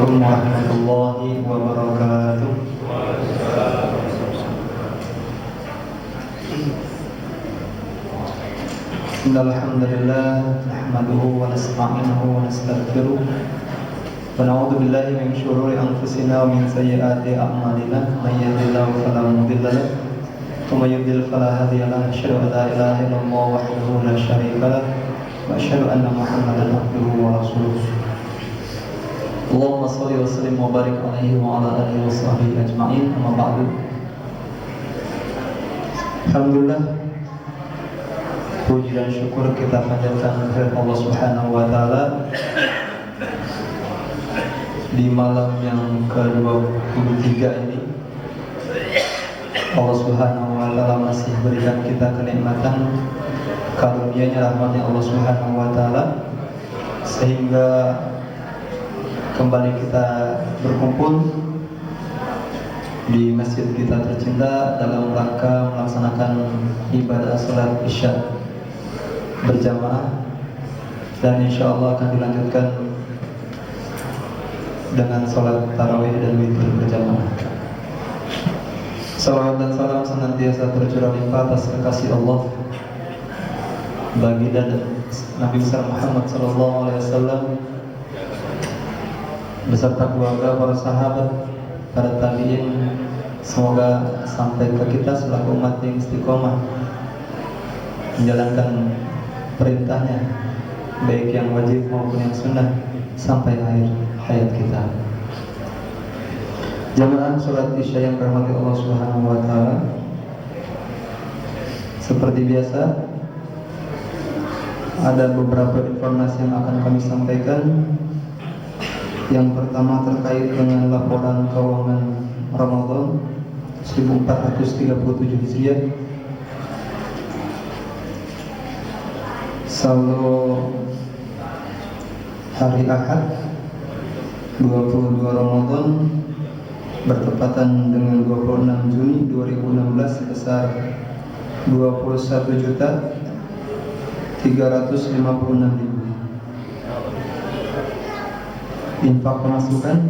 Assalamualaikum warahmatullahi wabarakatuh. Alhamdulillah, nahmaduhu wa nasta'inuhu wa nastaghfiruh wa na'udzu billahi min shururi anfusina wa min sayyiati a'malina. May yahdihillahu fala mudilla lahu wa may yudlil fala hadiya lahu. Asyhadu an la ilaha illallah wahdahu la syarika lahu wa asyhadu anna Muhammadan abduhu wa rasuluh. Allahumma shalli wa sallim wa barik alaihi wa ala alihi wa sahbihi ajma'in. Amma ba'du. Alhamdulillah, puji dan syukur kita panjatkan kepada Allah Subhanahu wa taala di malam yang ke-23 ini. Allah Subhanahu wa taala masih berikan kita kenikmatan, karunia-Nya, rahmat-Nya Allah Subhanahu wa taala, sehingga kembali kita berkumpul di masjid kita tercinta dalam rangka melaksanakan ibadah salat Isya berjamaah, dan insya Allah akan dilanjutkan dengan salat tarawih dan witir berjamaah. Salawat dan salam senantiasa tercurah limpah atas kekasih Allah bagi dan Nabi besar Muhammad SAW beserta keluarga, para sahabat, para tabi'in. Semoga sampai ke kita selaku umat yang istiqomah menjalankan perintahnya, baik yang wajib maupun yang sunnah, sampai akhir hayat kita. Jamaah sholat Isya yang dirahmati Allah Subhanahu wa taala, seperti biasa ada beberapa informasi yang akan kami sampaikan. Yang pertama terkait dengan laporan keuangan Ramadan 1437 Hijriah. Saldo hari Ahad 22 Ramadan bertepatan dengan 26 Juni 2016 sebesar 21.356.000. Infak pemasukan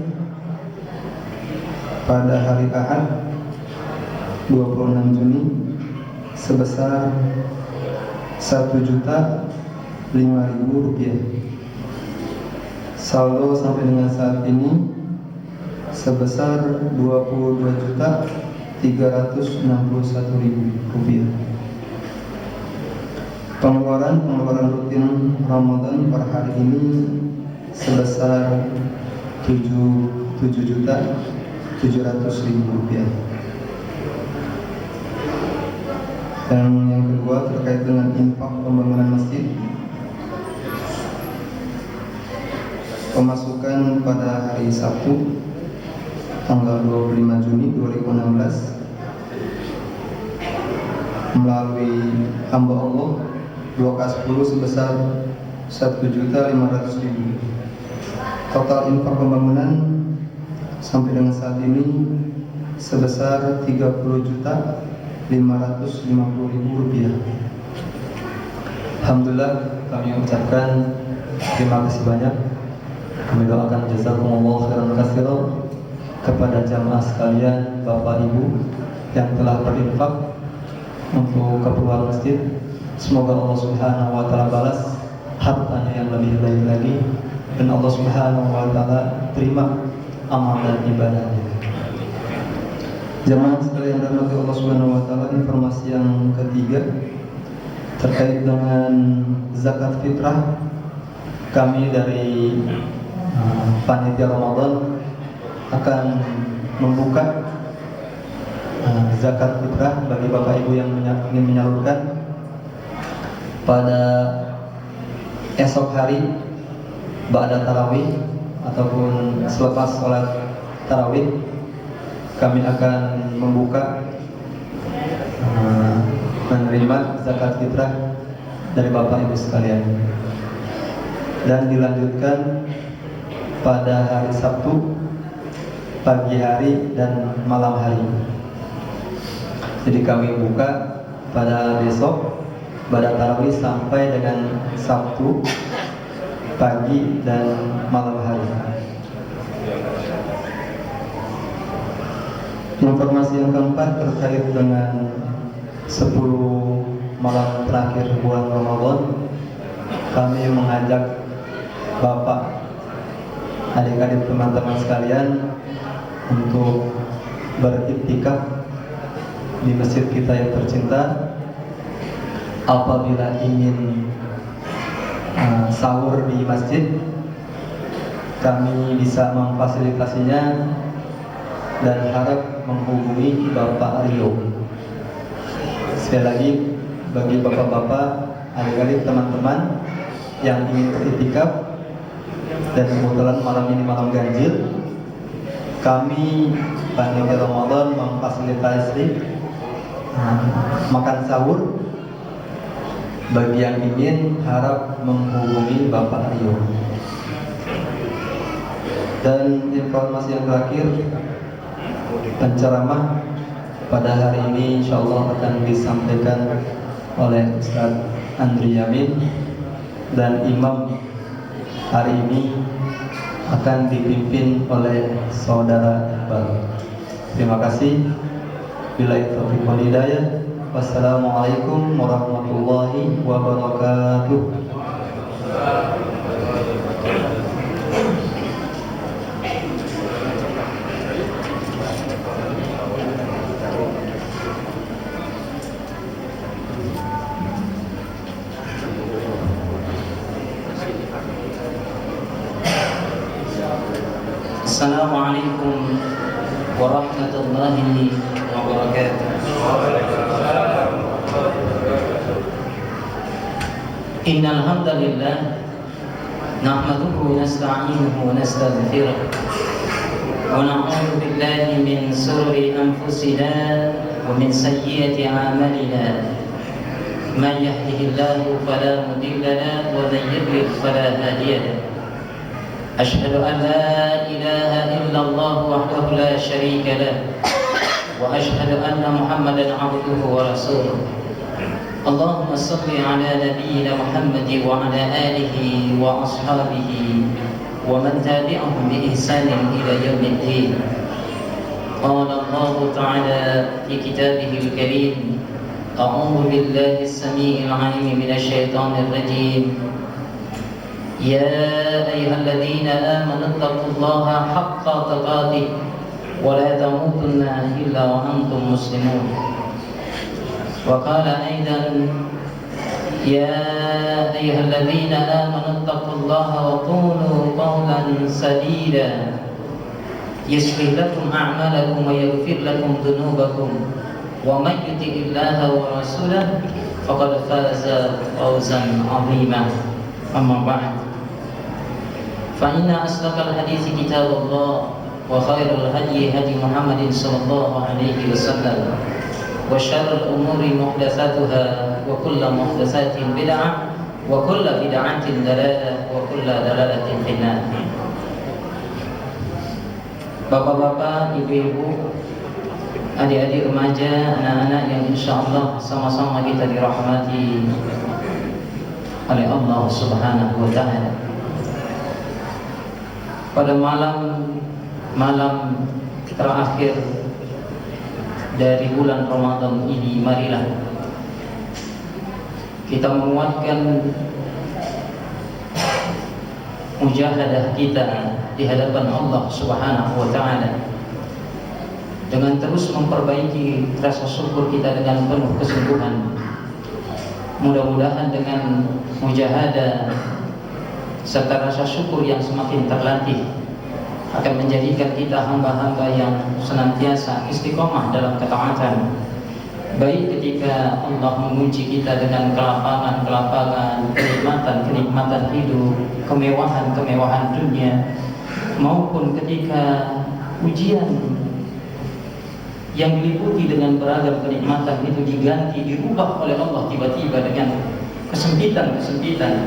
pada hari Ahad 26 Juni sebesar 1.005.000 rupiah. Saldo sampai dengan saat ini sebesar 22.361.000 rupiah. Pengeluaran rutin Ramadan per hari ini sebesar 7.700.000 rupiah. Dan yang kedua terkait dengan infak pembangunan masjid. Pemasukan pada hari Sabtu tanggal 25 Juni 2016 melalui hamba Allah blok A10 sebesar 1.500.000. Total infak pembangunan sampai dengan saat ini sebesar 30.550.000 rupiah. Alhamdulillah, kami ucapkan terima kasih banyak. Kami doakan jazakumullah khairan katsiran kepada jamaah sekalian, Bapak Ibu yang telah berinfak untuk keperluan masjid. Semoga Allah Subhanahu wa taala balas hartanya yang lebih baik lagi, dan Allah Subhanahu wa taala terima amal dan ibadahnya. Jamaah sekalian dirahmati Allah Subhanahu wa taala, informasi yang ketiga terkait dengan zakat fitrah. Kami dari panitia Ramadan akan membuka zakat fitrah bagi Bapak Ibu yang ingin menyalurkan pada esok hari ba'da tarawih ataupun selepas sholat tarawih. Kami akan membuka menerima zakat fitrah dari Bapak Ibu sekalian, dan dilanjutkan pada hari Sabtu pagi hari dan malam hari. Jadi kami buka pada besok pada tarawih sampai dengan Sabtu pagi dan malam hari. Informasi yang keempat terkait dengan 10 malam terakhir bulan Ramadan. Kami mengajak Bapak, adik-adik, teman-teman sekalian untuk beriktikaf di masjid kita yang tercinta. Apabila ingin sahur di masjid, kami bisa memfasilitasinya dan harap menghubungi Bapak Rio. Sekali lagi, bagi bapak-bapak, adik-adik, teman-teman yang ingin beriktikaf dan kebetulan malam ini malam ganjil, kami panitia Ramadan memfasilitasi makan sahur. Bagi yang ingin, harap menghubungi Bapak Rio. Dan informasi yang terakhir, penceramah pada hari ini insyaallah akan disampaikan oleh Ustaz Andri Yamin, dan imam hari ini akan dipimpin oleh Saudara Iqbal. Terima kasih. Billahi taufiq wal hidayah. Wassalamualaikum warahmatullahi wabarakatuh. Assalamualaikum warahmatullahi wabarakatuh. Innal hamdalillah nahmaduhu wa nasta'inuhu wa nastaghfiruh wa na'udzu billahi min shururi anfusina wa min sayyiati a'malina. Man yahdihillahu fala mudilla lahu wa man yudlil fala hadiya lahu. أشهد أن لا إله إلا الله وحده لا شريك له وأشهد أن محمدا عبده ورسوله. اللهم صل على نبينا محمد وعلى آله وأصحابه ومن تابعهم بإحسان إلى يوم الدين. قال الله تعالى في كتابه الكريم: أعوذ بالله السميع العليم من الشيطان الرجيم. يا أيها الذين آمنوا اتقوا الله حق تقاته ولا تموتن إلا وأنتم مسلمون. وقال أيضا: يا أيها الذين آمنوا اتقوا الله وقولوا قولا سديدا يصلح لكم أعمالكم ويغفر لكم ذنوبكم ومن يطع الله ورسوله فقد فاز فوزا عظيما. أما بعد، فإن أصدق الحديث كتاب الله وخير الهدي هدي محمد صلى الله عليه وسلم وشر الأمور محدثاتها وكل محدثات بدعة وكل بدعة ضلالة وكل ضلالة في النار. Bapak-bapak, ibu-ibu, adik-adik remaja, anak-anak yang insyaallah sama-sama kita dirahmati oleh Allah Subhanahu wa ta'ala. Pada malam terakhir dari bulan Ramadan ini, marilah kita menguatkan mujahadah kita di hadapan Allah Subhanahu wa ta'ala dengan terus memperbaiki rasa syukur kita dengan penuh kesungguhan. Mudah-mudahan dengan mujahadah serta rasa syukur yang semakin terlatih akan menjadikan kita hamba-hamba yang senantiasa istiqomah dalam ketaatan, baik ketika Allah menguji kita dengan kelapangan-kelapangan, kenikmatan-kenikmatan hidup, kemewahan-kemewahan dunia, maupun ketika ujian yang diliputi dengan beragam kenikmatan itu dirubah oleh Allah tiba-tiba dengan kesempitan-kesempitan,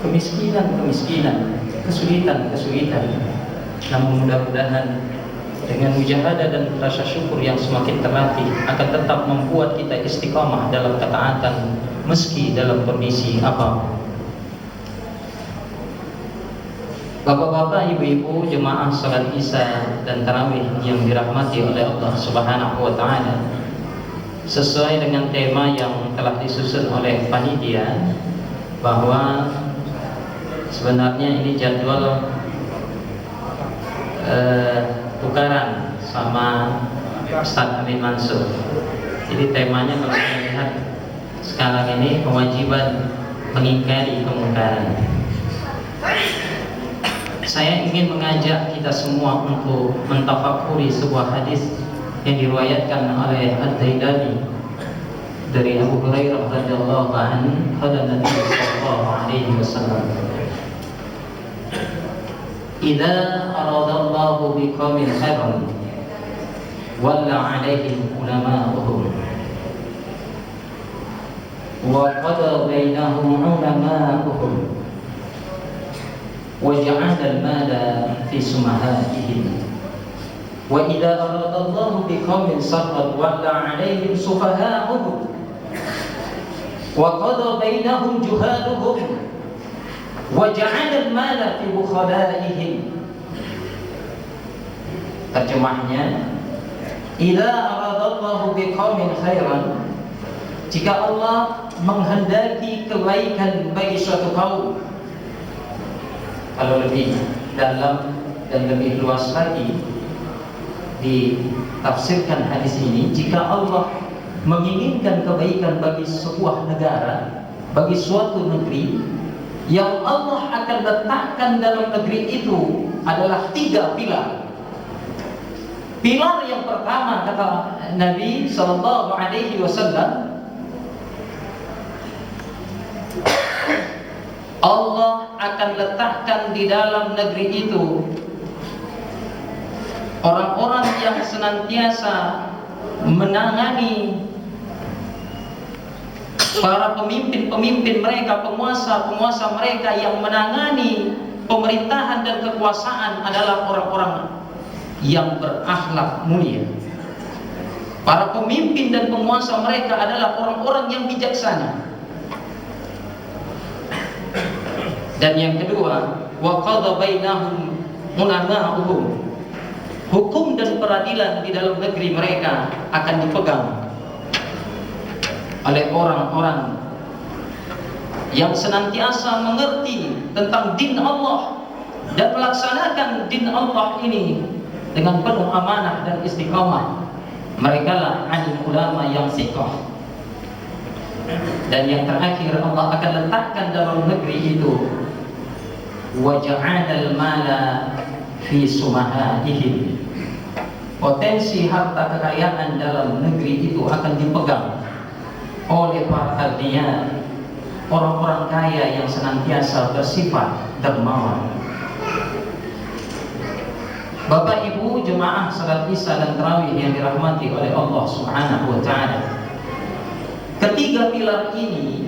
kemiskinan-kemiskinan, kesulitan-kesulitan. Namun mudah-mudahan dengan mujahadah dan rasa syukur yang semakin terlatih akan tetap membuat kita istiqamah dalam ketaatan meski dalam kondisi apapun. Bapak-bapak, ibu-ibu, jemaah salat Isya dan tarawih yang dirahmati oleh Allah Subhanahu wa taala. Sesuai dengan tema yang telah disusun oleh panitia, bahwa sebenarnya ini jadwal tukaran sama Ustaz Amin Mansur. Jadi temanya kalau kita lihat sekarang ini kewajiban mengingkari kemungkaran. Saya ingin mengajak kita semua untuk mentafakuri sebuah hadis yang diriwayatkan oleh Ad-Dailami dari Abu Hurairah radhiyallahu anhu, qala Nabi sallallahu alaihi wasallam, "Idza aradallahu biqaumin khairan walla 'alaihim ulama'uhum wa qada bainahum ulama'uhum وَجَعَلَ الْمَالَ فِي سُمَهَائِهِمْ وَإِذَا أَرَادَ اللَّهُ بِقَوْمٍ شَرًّا وَلَّى عَلَيْهِمْ سُفَهَاؤُهُمْ وَقَضَى بَيْنَهُمْ جُهَالُهُمْ وَجَعَلَ الْمَالَ فِي بُخَلَائِهِمْ." Terjemahnya, "Idza aradallahu biqaumin khairan", jika Allah menghendaki kebaikan bagi suatu kaum. Kalau lebih dalam dan lebih luas lagi ditafsirkan hadis ini, jika Allah menginginkan kebaikan bagi sebuah negara, bagi suatu negeri, yang Allah akan letakkan dalam negeri itu adalah 3 pilar. Pilar yang pertama, kata Nabi sallallahu alaihi wasallam, Allah akan letakkan di dalam negeri itu orang-orang yang senantiasa menangani para pemimpin-pemimpin mereka, penguasa-penguasa mereka yang menangani pemerintahan dan kekuasaan adalah orang-orang yang berakhlak mulia. Para pemimpin dan penguasa mereka adalah orang-orang yang bijaksana. Dan yang kedua, wa qadha bainahum ulama'uhum, hukum dan peradilan di dalam negeri mereka akan dipegang oleh orang-orang yang senantiasa mengerti tentang din Allah dan melaksanakan din Allah ini dengan penuh amanah dan istiqamah. Mereka lah alim ulama yang thiqah. Dan yang terakhir, Allah akan letakkan dalam negeri itu waja'alal mala fi sumahaihim, potensi harta kekayaan dalam negeri itu akan dipegang oleh para agniya, orang-orang kaya yang senantiasa bersifat dermawan. Bapak Ibu jemaah salat Isya dan tarawih yang dirahmati oleh Allah Subhanahu wa taala, ketiga pilar ini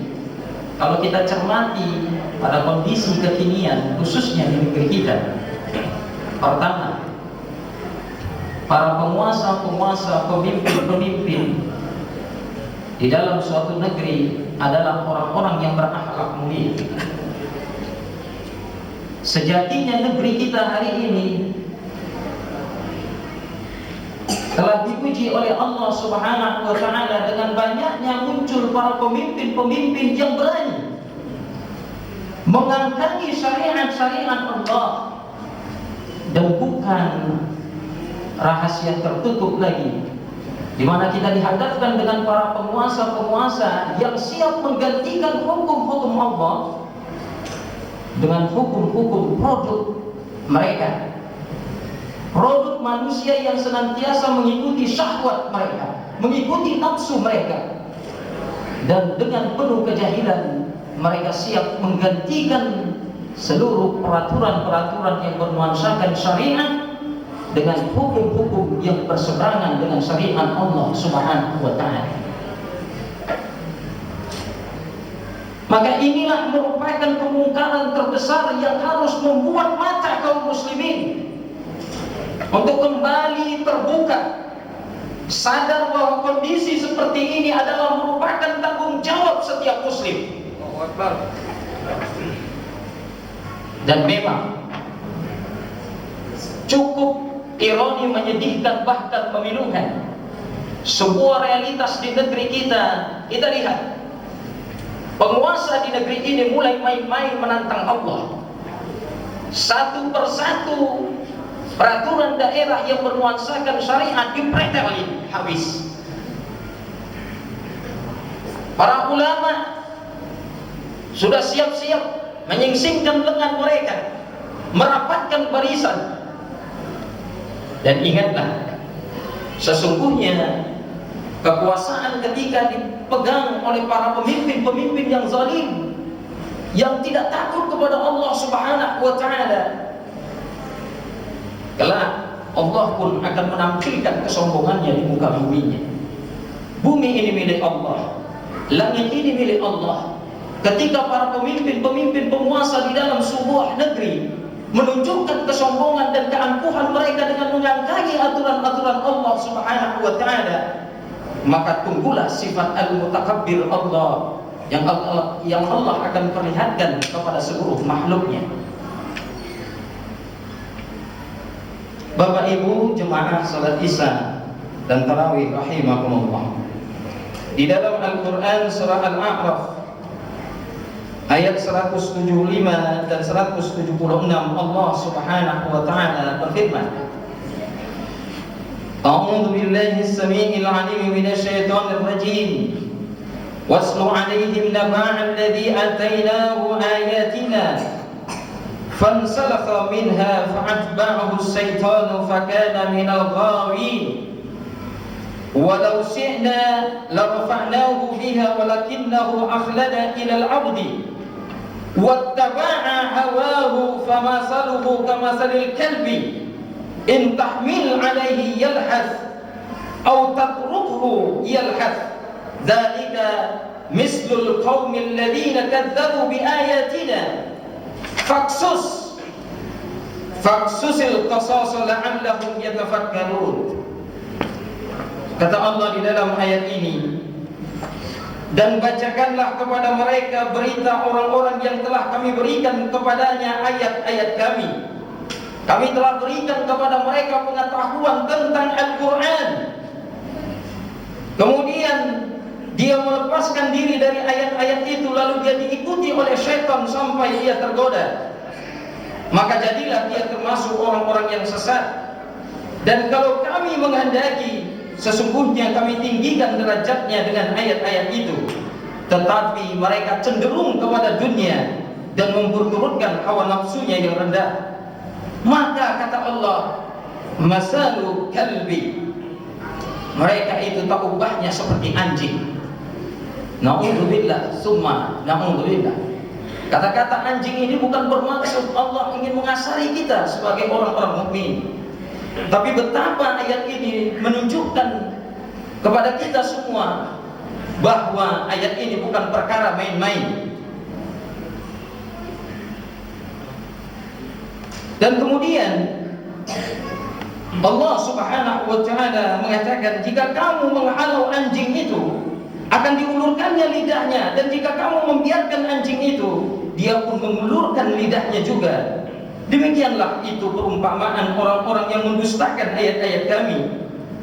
kalau kita cermati pada kondisi kekinian khususnya di negeri kita, pertama, para penguasa-penguasa, pemimpin-pemimpin di dalam suatu negeri adalah orang-orang yang berakhlak mulia. Sejatinya negeri kita hari ini telah dipuji oleh Allah Subhanahu wa taala dengan banyaknya muncul para pemimpin-pemimpin yang berani mengangkangi syariat-syariat Allah, dan bukan rahasia tertutup lagi, di mana kita dihadapkan dengan para penguasa-penguasa yang siap menggantikan hukum-hukum Allah dengan hukum-hukum produk mereka, produk manusia yang senantiasa mengikuti syahwat mereka, mengikuti nafsu mereka, dan dengan penuh kejahilan mereka siap menggantikan seluruh peraturan-peraturan yang bernuansakan syariat dengan hukum-hukum yang berseberangan dengan syariat Allah Subhanahu wa taala. Maka inilah merupakan kemungkaran terbesar yang harus membuat mata kaum muslimin untuk kembali terbuka, sadar bahwa kondisi seperti ini adalah merupakan tanggung jawab setiap muslim. Dan memang cukup ironi, menyedihkan, bahkan memilukan. Sebuah realitas di negeri kita lihat, penguasa di negeri ini mulai main-main menantang Allah. Satu persatu peraturan daerah yang bernuansakan syariat dipretelin habis. Para ulama sudah siap-siap menyingsingkan lengan mereka, merapatkan barisan. Dan ingatlah, sesungguhnya kekuasaan ketika dipegang oleh para pemimpin-pemimpin yang zalim, yang tidak takut kepada Allah Subhanahu wa ta'ala, kelak Allah pun akan menampilkan kesombongannya di muka buminya. Bumi ini milik Allah, langit ini milik Allah. Ketika para pemimpin-pemimpin penguasa di dalam sebuah negeri menunjukkan kesombongan dan keangkuhan mereka dengan mengangkangi aturan-aturan Allah Subhanahu wa ta'ala, maka tunggulah sifat al-mutakabbir Allah yang Allah akan perlihatkan kepada seluruh makhluknya. Bapak Ibu jemaah salat Isya dan tarawih rahimakumullah, di dalam Al-Quran surah Al-A'raf ayat 175 dan 176 Allah Subhanahu wa ta'ala berfirman, A'udzu billahi as-sami'il 'alim minasy syaithanir rajim. Waslu 'alaihim naba'al ladzi atainahu ayatina fansalakha minha fa'atba'ahu as-syaitanu fakana minal ghawin. Walau syi'na larafa'nahu biha walakinnahu akhlada ilal 'abdi wattaba'a hawahu famasaluhu kamasalil kalbi in tahmil 'alaihi yalhath aw tatrukhu yalhath dzalika mislul qaumil ladzina kadzdzabu biayatina faqsusil qasas la'allahum yatafakkarun. Kata Allah di dalam ayat ini, dan bacakanlah kepada mereka berita orang-orang yang telah kami berikan kepadanya ayat-ayat kami. Kami telah berikan kepada mereka pengetahuan tentang Al-Quran. Kemudian dia melepaskan diri dari ayat-ayat itu, lalu dia diikuti oleh syaitan sampai dia tergoda. Maka jadilah dia termasuk orang-orang yang sesat. Dan kalau kami menghendaki, sesungguhnya kami tinggikan derajatnya dengan ayat-ayat itu, tetapi mereka cenderung kepada dunia dan memperturutkan hawa nafsunya yang rendah. Maka kata Allah, masalu kalbi, mereka itu tak ubahnya seperti anjing. Na'udzubillah, summa na'udzubillah. Kata-kata anjing ini bukan bermaksud Allah ingin mengasari kita sebagai orang-orang mukmin, tapi betapa ayat ini menunjukkan kepada kita semua bahwa ayat ini bukan perkara main-main. Dan kemudian Allah Subhanahu wa ta'ala mengatakan, jika kamu menghalau anjing itu, akan diulurkannya lidahnya, dan jika kamu membiarkan anjing itu, dia pun mengulurkan lidahnya juga. Demikianlah itu perumpamaan orang-orang yang mendustakan ayat-ayat kami.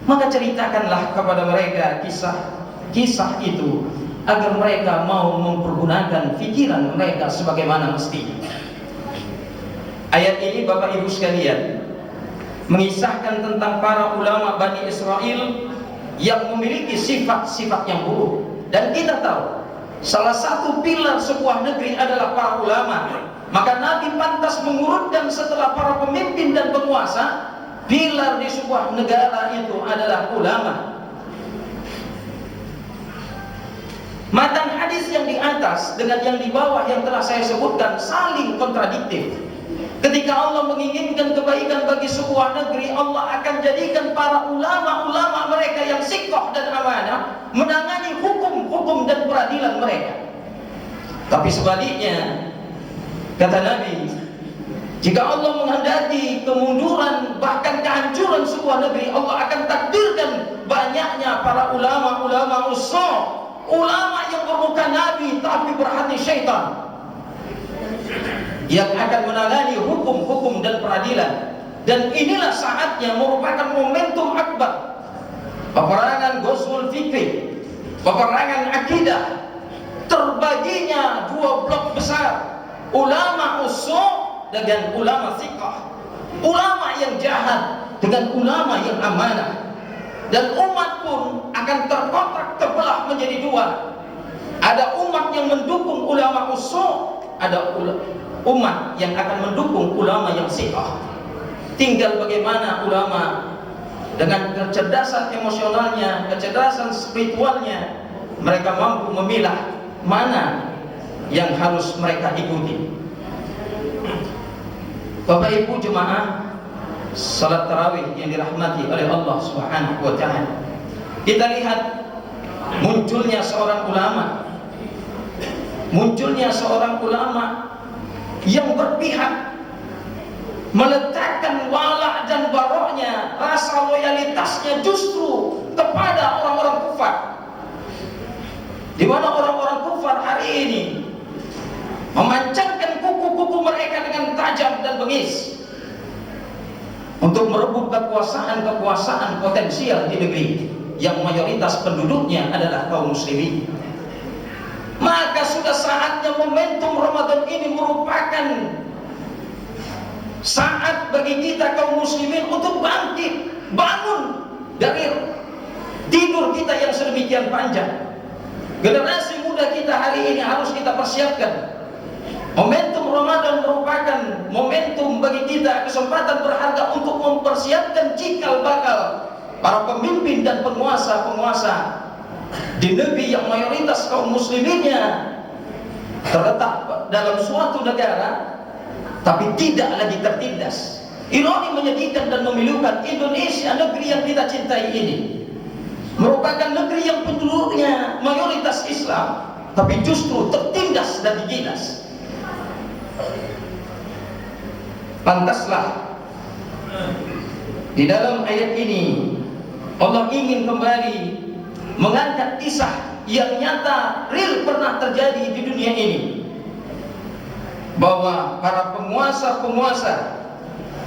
Maka ceritakanlah kepada mereka kisah itu, agar mereka mau mempergunakan pikiran mereka sebagaimana mestinya. Ayat ini Bapak Ibu sekalian mengisahkan tentang para ulama Bani Israel yang memiliki sifat-sifat yang buruk. Dan kita tahu salah satu pilar sebuah negeri adalah para ulama. Maka Nabi pantas mengurutkan setelah para pemimpin dan penguasa, pilar di sebuah negara itu adalah ulama. Matan hadis yang di atas dengan yang di bawah yang telah saya sebutkan saling kontradiktif. Ketika Allah menginginkan kebaikan bagi sebuah negeri, Allah akan jadikan para ulama-ulama mereka yang siqah dan amanah menangani hukum-hukum dan peradilan mereka. Tapi sebaliknya, kata Nabi, jika Allah menghendaki kemunduran bahkan kehancuran sebuah negeri, Allah akan takdirkan banyaknya para ulama-ulama usul, ulama yang bermuka Nabi tapi berhati syaitan, yang akan menangani hukum-hukum dan peradilan. Dan inilah saatnya merupakan momentum akbar, peperangan Ghazwul Fikri, peperangan akidah. Terbaginya dua blok besar, ulama usul dengan ulama thiqah, ulama yang jahat dengan ulama yang amanah. Dan umat pun akan terkotak terbelah menjadi dua. Ada umat yang mendukung ulama usul, ada umat yang akan mendukung ulama yang thiqah. Tinggal bagaimana ulama dengan kecerdasan emosionalnya, kecerdasan spiritualnya, mereka mampu memilah mana yang harus mereka ikuti. Bapak Ibu jemaah salat tarawih yang dirahmati oleh Allah Subhanahu wa taala. Kita lihat munculnya seorang ulama. Munculnya seorang ulama yang berpihak, meletakkan wala dan baroknya, rasa loyalitasnya justru kepada orang-orang kufar. Di mana orang-orang kufar hari ini memancangkan kuku-kuku mereka dengan tajam dan bengis untuk merebut kekuasaan potensial di negeri yang mayoritas penduduknya adalah kaum muslimin. Maka sudah saatnya momentum Ramadan ini merupakan saat bagi kita kaum muslimin untuk bangkit, bangun dari tidur kita yang sedemikian panjang. Generasi muda kita hari ini harus kita persiapkan. Momentum Ramadan merupakan momentum bagi kita, kesempatan berharga untuk mempersiapkan cikal bakal para pemimpin dan penguasa-penguasa di negeri yang mayoritas kaum musliminnya terletak dalam suatu negara tapi tidak lagi tertindas. Ironi menyedihkan dan memilukan, Indonesia, negeri yang kita cintai ini merupakan negeri yang penduduknya mayoritas Islam, tapi justru tertindas dan diginas. Pantaslah di dalam ayat ini Allah ingin kembali mengangkat kisah yang nyata, real pernah terjadi di dunia ini, bahwa para penguasa-penguasa,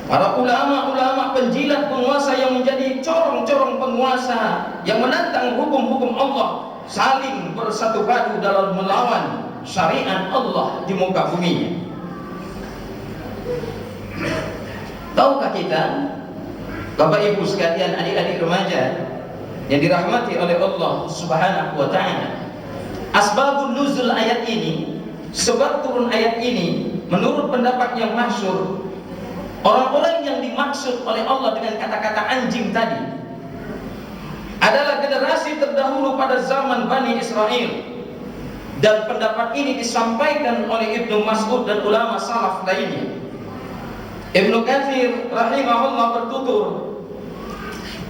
para ulama-ulama penjilat penguasa yang menjadi corong-corong penguasa yang menantang hukum-hukum Allah saling bersatu padu dalam melawan syariat Allah di muka bumi. Tahukah kita, Bapak Ibu sekalian, adik-adik remaja yang dirahmati oleh Allah Subhanahu wa taala, asbabun nuzul ayat ini, sebab turun ayat ini, menurut pendapat yang masyhur, orang-orang yang dimaksud oleh Allah dengan kata-kata anjing tadi adalah generasi terdahulu pada zaman Bani Israel. Dan pendapat ini disampaikan oleh Ibnu Mas'ud dan ulama salaf lainnya. Ibnu Katsir rahimahullah bertutur,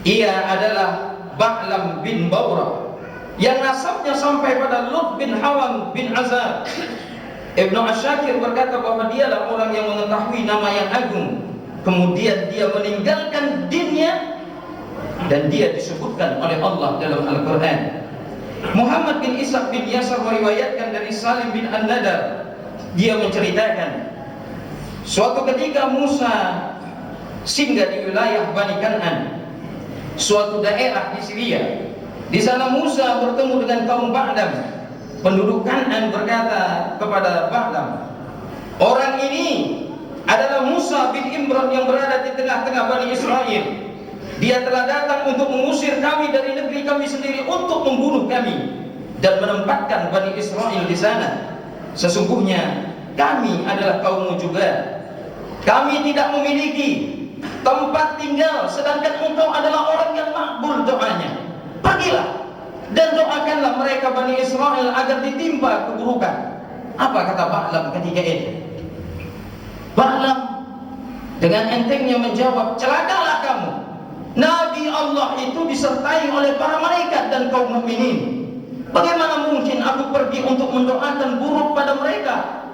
ia adalah Ba'lam bin Bawrah yang nasabnya sampai pada Lut bin Hawam bin Azar. Ibnu Asyakir berkata bahwa dialah orang yang mengetahui nama yang agung, kemudian dia meninggalkan dinnya dan dia disebutkan oleh Allah dalam Al-Quran. Muhammad bin Ishaq bin Yasar meriwayatkan dari Salim bin An-Nadar, dia menceritakan suatu ketika Musa singgah di wilayah Bani Kan'an, suatu daerah di Syria. Di sana Musa bertemu dengan kaum Ba'lam. Penduduk Kan'an berkata kepada Ba'lam, orang ini adalah Musa bin Imran yang berada di tengah-tengah Bani Israel. Dia telah datang untuk mengusir kami dari negeri kami sendiri, untuk membunuh kami dan menempatkan Bani Israel di sana. Sesungguhnya kami adalah kaummu juga. Kami tidak memiliki tempat tinggal, sedangkan engkau adalah orang yang makbul doanya. Pergilah dan doakanlah mereka Bani Israel agar ditimpa keburukan. Apa kata Ba'lam ketika itu? Ba'lam dengan entengnya menjawab, celakalah kamu. Nabi Allah itu disertai oleh para malaikat dan kaum mukminin. Bagaimana mungkin aku pergi untuk mendoakan buruk pada mereka,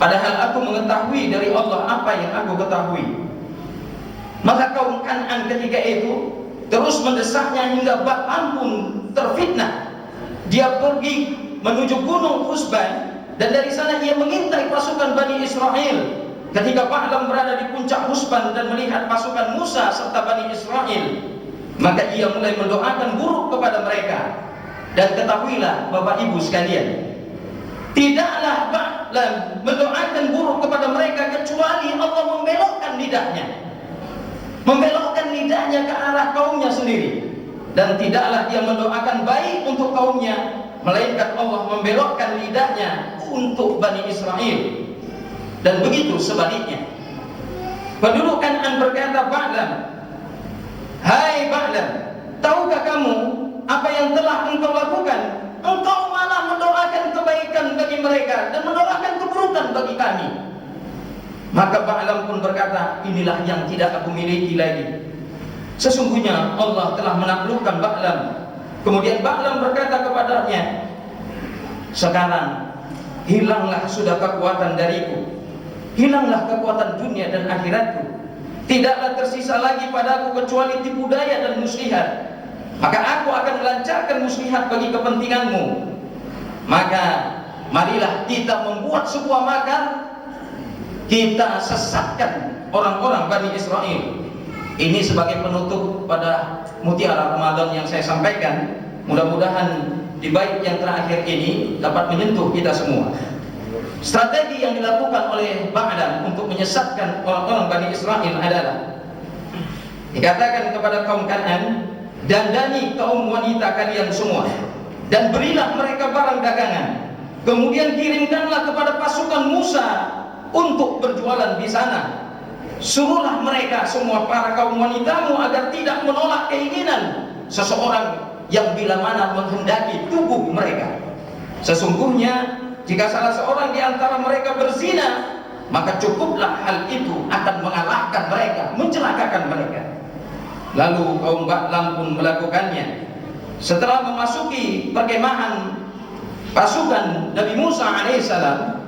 padahal aku mengetahui dari Allah apa yang aku ketahui. Maka kaum Kan'an ketika itu terus mendesaknya hingga Ba'lam pun terfitnah. Dia pergi menuju gunung Husban dan dari sana ia mengintai pasukan Bani Israel. ketika Ba'lam berada di puncak Husban dan melihat pasukan Musa serta Bani Israel, maka ia mulai mendoakan buruk kepada mereka. Dan ketahuilah Bapak Ibu sekalian, tidaklah Ba'lam mendoakan buruk kepada mereka kecuali Allah membelokkan lidahnya, ke arah kaumnya sendiri. Dan tidaklah dia mendoakan baik untuk kaumnya, melainkan Allah membelokkan lidahnya untuk Bani Israel. Dan begitu sebaliknya. Penduduk Kan'an berkata, Ba'lam, hai Ba'lam, tahukah kamu apa yang telah engkau lakukan? Engkau malah mendoakan kebaikan bagi mereka dan mendoakan keburukan bagi kami. Maka Ba'lam pun berkata, inilah yang tidak aku miliki lagi. Sesungguhnya Allah telah menaklukkan Ba'lam. Kemudian Ba'lam berkata kepadanya, sekarang hilanglah sudah kekuatan dariku, hilanglah kekuatan dunia dan akhiratku. Tidaklah tersisa lagi padaku kecuali tipu daya dan muslihat. Maka aku akan melancarkan muslihat bagi kepentinganmu. Maka marilah kita membuat sebuah makar, kita sesatkan orang-orang Bani Israel. Ini sebagai penutup pada mutiara Ramadan yang saya sampaikan. Mudah-mudahan di bait yang terakhir ini dapat menyentuh kita semua. Strategi yang dilakukan oleh Ba'lam untuk menyesatkan orang-orang Bani Israel adalah dikatakan kepada kaum Kan'an, dandani kaum wanita kalian semua dan berilah mereka barang dagangan. Kemudian kirimkanlah kepada pasukan Musa untuk berjualan di sana. Suruhlah mereka semua para kaum wanitamu agar tidak menolak keinginan seseorang yang bila mana menghendaki tubuh mereka. Sesungguhnya jika salah seorang di antara mereka berzina, maka cukuplah hal itu akan mengalahkan mereka, mencelakakan mereka. Lalu kaum Ba'lam pun melakukannya. Setelah memasuki perkemahan pasukan Nabi Musa alaihissalam,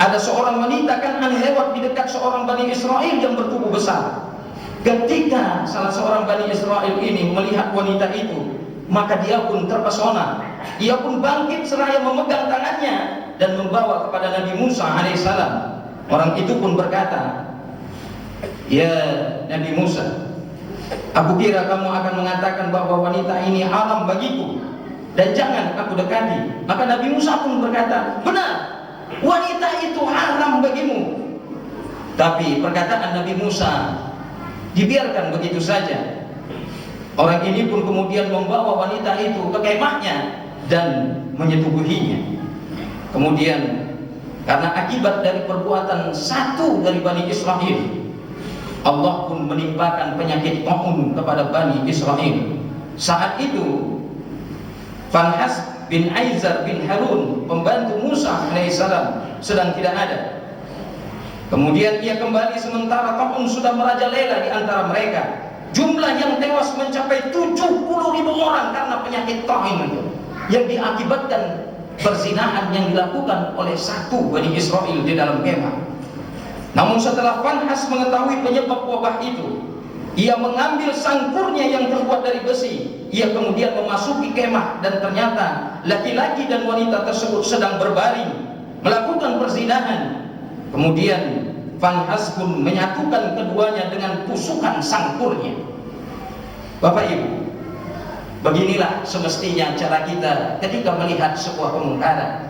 ada seorang wanita Kan'an lewat di dekat seorang Bani Israel yang bertubuh besar. Ketika salah seorang Bani Israel ini melihat wanita itu, maka dia pun terpesona. Dia pun bangkit seraya memegang tangannya dan membawa kepada Nabi Musa alaihissalam. Orang itu pun berkata, ya Nabi Musa, aku kira kamu akan mengatakan bahwa wanita ini haram bagiku dan jangan aku dekati. Maka Nabi Musa pun berkata, benar, wanita itu haram bagimu. Tapi perkataan Nabi Musa dibiarkan begitu saja. Orang ini pun kemudian membawa wanita itu ke kemahnya dan menyetubuhinya. Kemudian karena akibat dari perbuatan satu dari Bani Israel, Allah pun menimpakan penyakit ta'un kepada Bani Israel. Saat itu Fanhas bin Aizar bin Harun, pembantu Musa alaihissalam, sedang tidak ada. Kemudian ia kembali sementara ta'un sudah merajalela di antara mereka. Jumlah yang tewas mencapai 70.000 orang karena penyakit ta'un itu, yang diakibatkan perzinahan yang dilakukan oleh satu Bani Israel di dalam kemah. Namun setelah Fanhas mengetahui penyebab wabah itu, ia mengambil sangkurnya yang terbuat dari besi. Ia kemudian memasuki kemah dan ternyata laki-laki dan wanita tersebut sedang berbaring melakukan perzinahan. Kemudian Fanhas pun menyatukan keduanya dengan tusukan sangkurnya. Bapak Ibu, beginilah semestinya cara kita ketika melihat sebuah kemungkaran.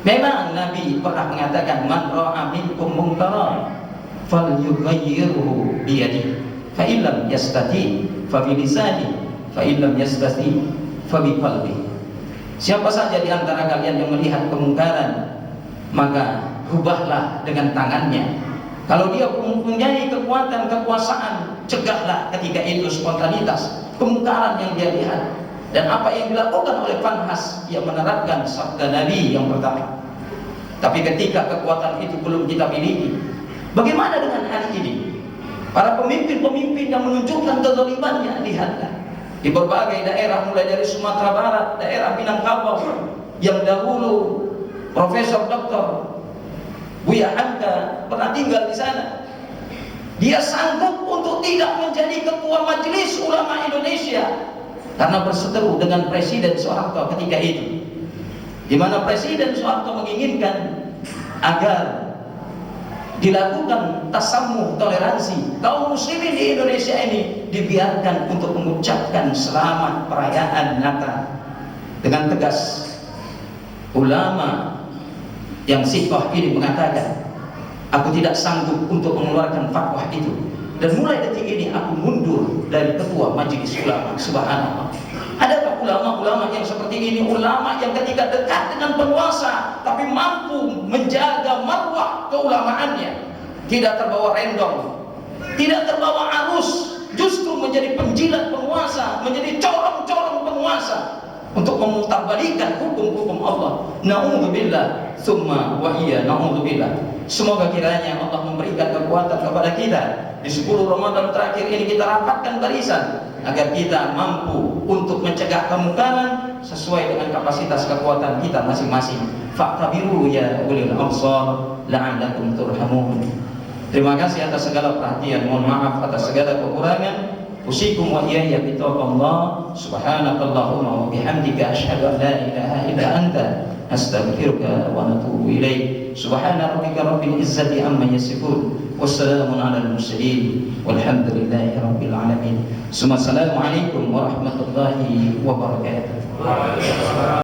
Memang Nabi pernah mengatakan, man ra'a minkum munkaran falyughayyirhu biyadihi, fa in lam yastati fa bi lisanihi, fa in lam yastati fa bi qalbihi. Siapa saja di antara kalian yang melihat kemungkaran, maka rubahlah dengan tangannya. Kalau dia mempunyai kekuatan, kekuasaan, cegahlah ketika itu spontanitas kemungkaran yang dia lihat. Dan apa yang dilakukan oleh Fanhas, ia menerapkan sabda Nabi yang pertama. Tapi ketika kekuatan itu belum kita miliki, bagaimana dengan hari ini? Para pemimpin-pemimpin yang menunjukkan kezalimannya, lihatlah di berbagai daerah, mulai dari Sumatera Barat, daerah Minangkabau, yang dahulu Profesor Dr. Buya Hamka pernah tinggal di sana. Dia sanggup untuk tidak menjadi ketua Majelis Ulama Indonesia karena berseteru dengan Presiden Soeharto ketika itu, di mana Presiden Soeharto menginginkan agar dilakukan tasamuh, toleransi. Kaum muslimin di Indonesia ini dibiarkan untuk mengucapkan selamat perayaan Natal dengan tegas. Ulama yang sikoh ini mengatakan, aku tidak sanggup untuk mengeluarkan fatwa itu, dan mulai detik ini aku mundur dari ketua majelis ulama. Subhanallah. Adakah ulama-ulama yang seperti ini? Ulama yang ketika dekat dengan penguasa tapi mampu menjaga marwah keulamaannya, tidak terbawa rendong, tidak terbawa arus, justru menjadi penjilat penguasa, menjadi corong-corong penguasa untuk memutarbalikkan hukum-hukum Allah. Na'udzubillah, summa wa iya na'udzubillah. Semoga kiranya Allah memberikan kekuatan kepada kita di 10 Ramadan terakhir ini, kita rapatkan barisan agar kita mampu untuk mencegah kemungkaran sesuai dengan kapasitas kekuatan kita masing-masing. Fa'tabiru ya ulil absar la'allakum turhamun. Terima kasih atas segala perhatian, mohon maaf atas segala kekurangan. Usikum wa iyaya bitaqallah. Subhanakallahumma wa bihamdika asyhadu an la ilaha illa anta astaghfiruka wa atubu ilaik. Subhana rabbika rabbil izzati amma yasifun, wassalamun alal mursalin, walhamdulillahi rabbil alamin. Assalamualaikum warahmatullahi wabarakatuh.